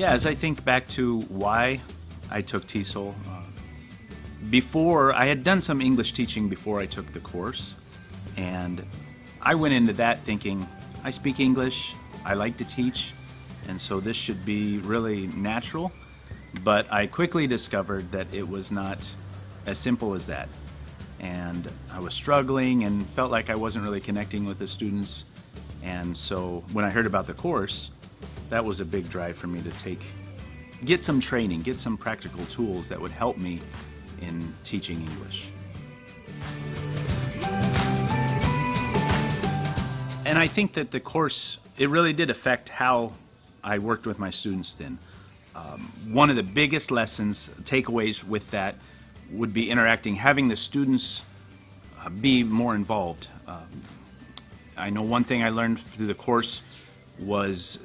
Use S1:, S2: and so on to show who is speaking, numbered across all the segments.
S1: Yeah, as I think back to why I took TESOL, before I had done some English teaching before I took the course, and I went into that thinking, I speak English, I like to teach, and so this should be really natural. But I quickly discovered that it was not as simple as that. And I was struggling and felt like I wasn't really connecting with the students. And so when I heard about the course, that was a big drive for me to get some training, get some practical tools that would help me in teaching English. And I think that the course, it really did affect how I worked with my students then. One of the biggest lessons, takeaways with that, would be interacting, having the students be more involved. I know one thing I learned through the course was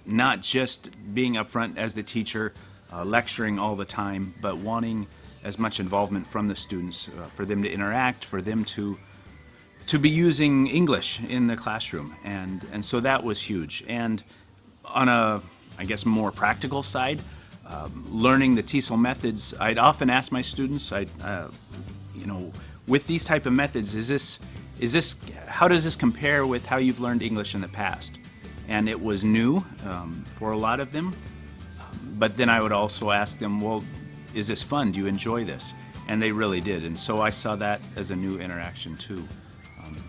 S1: not just being up front as the teacher, lecturing all the time, but wanting as much involvement from the students, for them to interact, for them to be using English in the classroom. And so that was huge. And on a, I guess, more practical side, learning the TESOL methods, I'd often ask my students, with these type of methods, how does this compare with how you've learned English in the past? And it was new for a lot of them, but then I would also ask them, well, is this fun? Do you enjoy this? And they really did, and so I saw that as a new interaction too,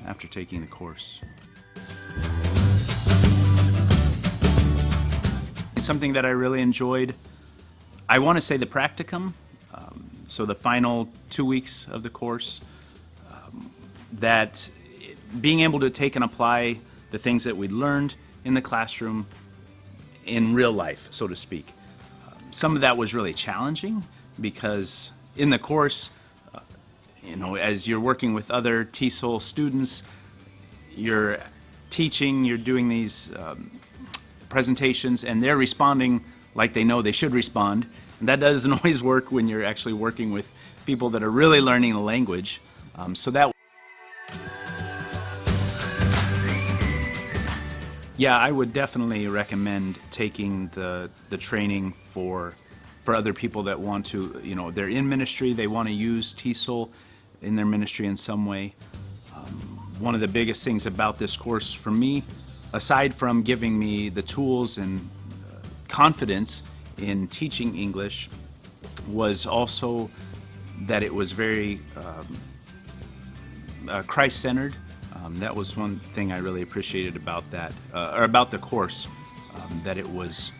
S1: after taking the course. Something that I really enjoyed, I want to say the practicum, so the final 2 weeks of the course, that being able to take and apply the things that we'd learned in the classroom in real life, so to speak. Some of that was really challenging because in the course, as you're working with other TESOL students, you're teaching, you're doing these presentations, and they're responding like they know they should respond. And that doesn't always work when you're actually working with people that are really learning the language. Yeah, I would definitely recommend taking the training for other people that want to, they're in ministry, they want to use TESOL in their ministry in some way. One of the biggest things about this course for me, aside from giving me the tools and confidence in teaching English, was also that it was very Christ-centered. That was one thing I really appreciated about that, or about the course, that it was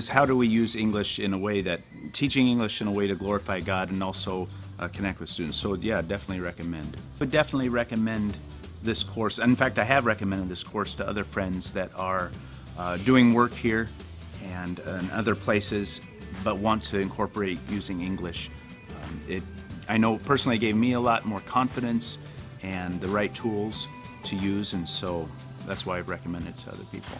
S1: how do we use English in a way that, teaching English in a way to glorify God and also connect with students. So yeah, definitely recommend. I would definitely recommend this course. In fact, I have recommended this course to other friends that are doing work here and in other places, but want to incorporate using English. I know personally gave me a lot more confidence and the right tools to use, and so that's why I've recommended it to other people.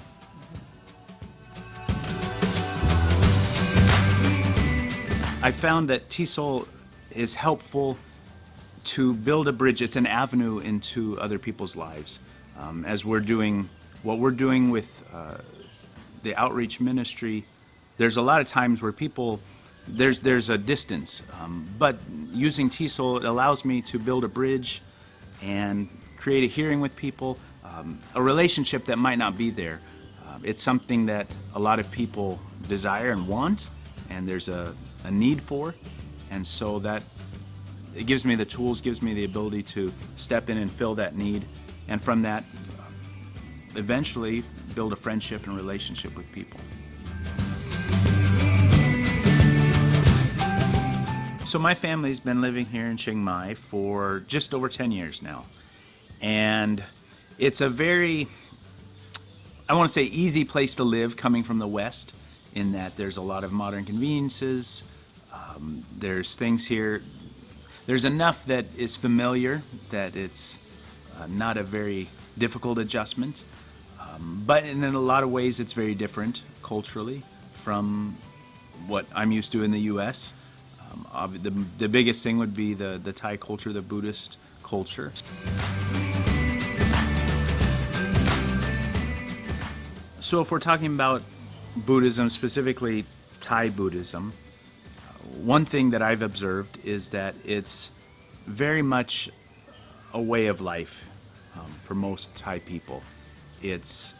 S1: I found that TESOL is helpful to build a bridge. It's an avenue into other people's lives. As we're doing what we're doing with the outreach ministry, there's a lot of times where there's a distance, but using TESOL, it allows me to build a bridge and create a hearing with people, a relationship that might not be there. It's something that a lot of people desire and want, and there's a need for, and so that it gives me the tools, gives me the ability to step in and fill that need, and from that, eventually build a friendship and relationship with people. So my family's been living here in Chiang Mai for just over 10 years now. And it's a very, I want to say, easy place to live coming from the West, in that there's a lot of modern conveniences. There's things here, there's enough that is familiar that it's not a very difficult adjustment. But in a lot of ways it's very different culturally from what I'm used to in the U.S. The biggest thing would be the Thai culture, the Buddhist culture. So if we're talking about Buddhism, specifically Thai Buddhism, one thing that I've observed is that it's very much a way of life for most Thai people. It's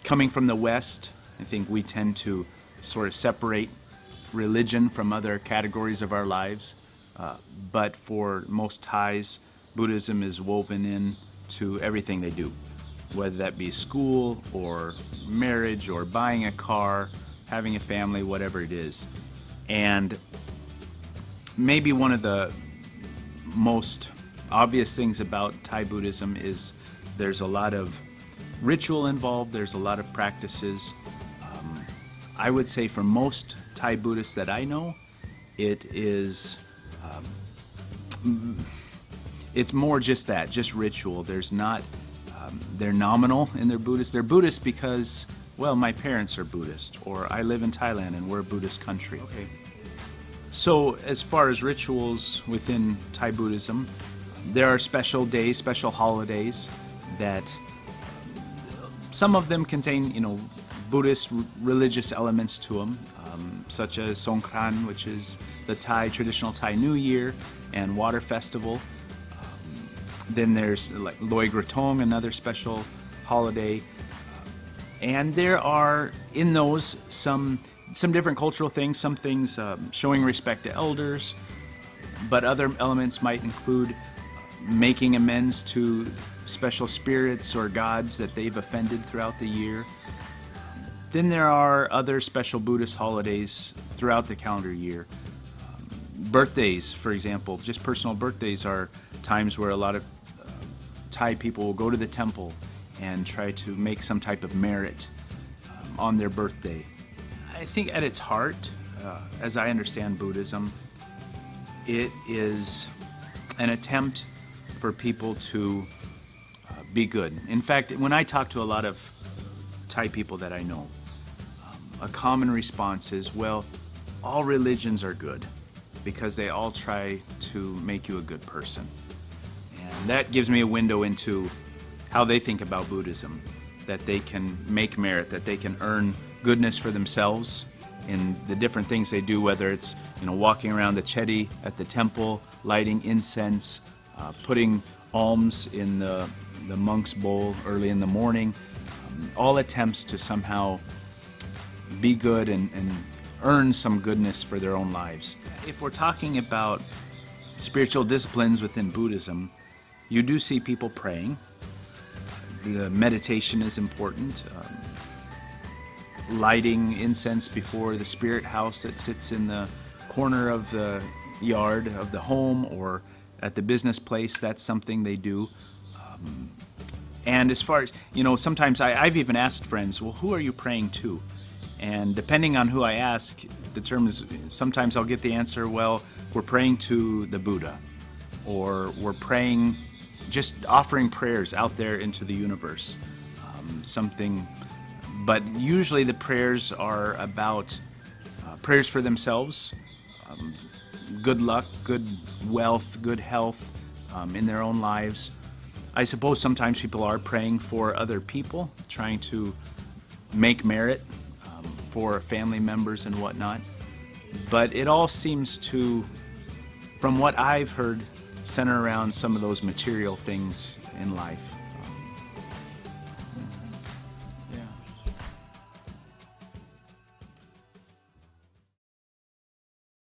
S1: coming from the West. I think we tend to sort of separate religion from other categories of our lives. But for most Thais, Buddhism is woven in to everything they do, whether that be school or marriage or buying a car, having a family, whatever it is. And maybe one of the most obvious things about Thai Buddhism is there's a lot of ritual involved, there's a lot of practices. I would say for most Thai Buddhists that I know, it is it's more just that, just ritual. There's not, they're nominal in their Buddhist. They're Buddhist because, well, my parents are Buddhist, or I live in Thailand and we're a Buddhist country. Okay. So as far as rituals within Thai Buddhism, there are special days, special holidays that some of them contain, Buddhist religious elements to them, such as Songkran, which is the traditional Thai New Year, and Water Festival. Then there's like Loi Krathong, another special holiday. And there are, in those, some different cultural things, some things showing respect to elders, but other elements might include making amends to special spirits or gods that they've offended throughout the year. Then there are other special Buddhist holidays throughout the calendar year. Birthdays, for example, just personal birthdays are times where a lot of Thai people will go to the temple and try to make some type of merit on their birthday. I think at its heart, as I understand Buddhism, it is an attempt for people to be good. In fact, when I talk to a lot of Thai people that I know, a common response is, well, all religions are good because they all try to make you a good person. And that gives me a window into how they think about Buddhism, that they can make merit, that they can earn goodness for themselves in the different things they do, whether it's walking around the chedi at the temple, lighting incense, putting alms in the monk's bowl early in the morning, all attempts to somehow be good and earn some goodness for their own lives. If we're talking about spiritual disciplines within Buddhism, you do see people praying. The meditation is important. Lighting incense before the spirit house that sits in the corner of the yard of the home or at the business place, that's something they do. And as far as, sometimes I've even asked friends, well, who are you praying to? And depending on who I ask, determines, sometimes I'll get the answer, well, we're praying to the Buddha, or we're praying, just offering prayers out there into the universe, but usually the prayers are about prayers for themselves, good luck, good wealth, good health in their own lives. I suppose sometimes people are praying for other people, trying to make merit for family members and whatnot. But it all seems to, from what I've heard, center around some of those material things in life.